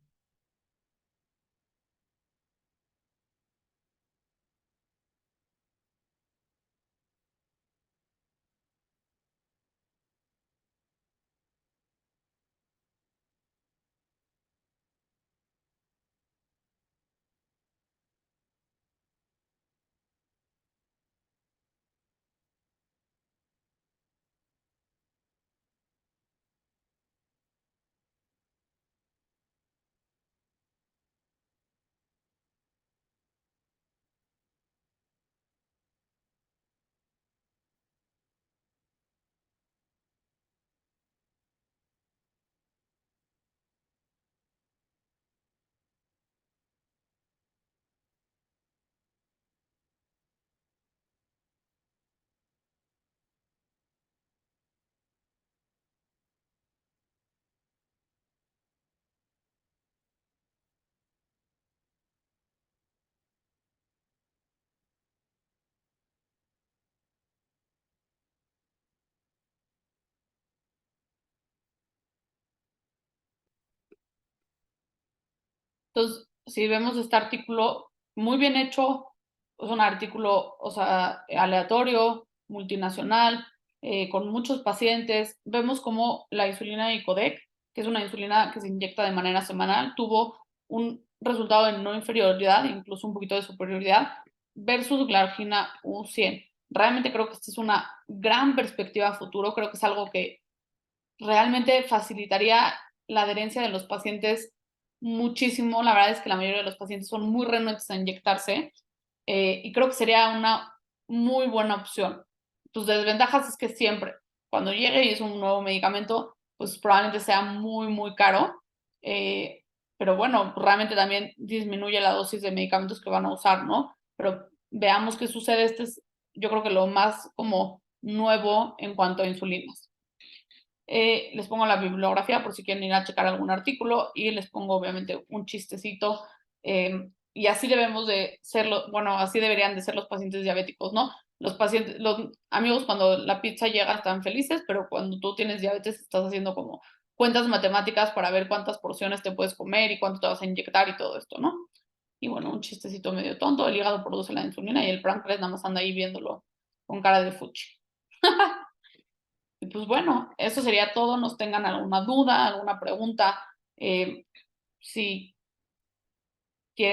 Entonces, si vemos este artículo muy bien hecho, es un artículo, o sea, aleatorio, multinacional, con muchos pacientes, vemos como la insulina Icodec, que es una insulina que se inyecta de manera semanal, tuvo un resultado de no inferioridad, incluso un poquito de superioridad, versus glargina U100. Realmente creo que esta es una gran perspectiva a futuro, creo que es algo que realmente facilitaría la adherencia de los pacientes muchísimo. La verdad es que la mayoría de los pacientes son muy renuentes a inyectarse, y creo que sería una muy buena opción. Tus desventajas es que siempre, cuando llegue y es un nuevo medicamento, pues probablemente sea muy, muy caro. Pero bueno, realmente también disminuye la dosis de medicamentos que van a usar, ¿no? Pero veamos qué sucede. Este es, yo creo que lo más como nuevo en cuanto a insulinas. Les pongo la bibliografía por si quieren ir a checar algún artículo y les pongo obviamente un chistecito. Y así debemos de serlo, bueno, así deberían de ser los pacientes diabéticos, ¿no? Los pacientes, los amigos cuando la pizza llega están felices, pero cuando tú tienes diabetes estás haciendo como cuentas matemáticas para ver cuántas porciones te puedes comer y cuánto te vas a inyectar y todo esto, ¿no? Y bueno, un chistecito medio tonto, el hígado produce la insulina y el páncreas nada más anda ahí viéndolo con cara de fuchi. Y pues bueno, eso sería todo. Nos tengan alguna duda, alguna pregunta. Si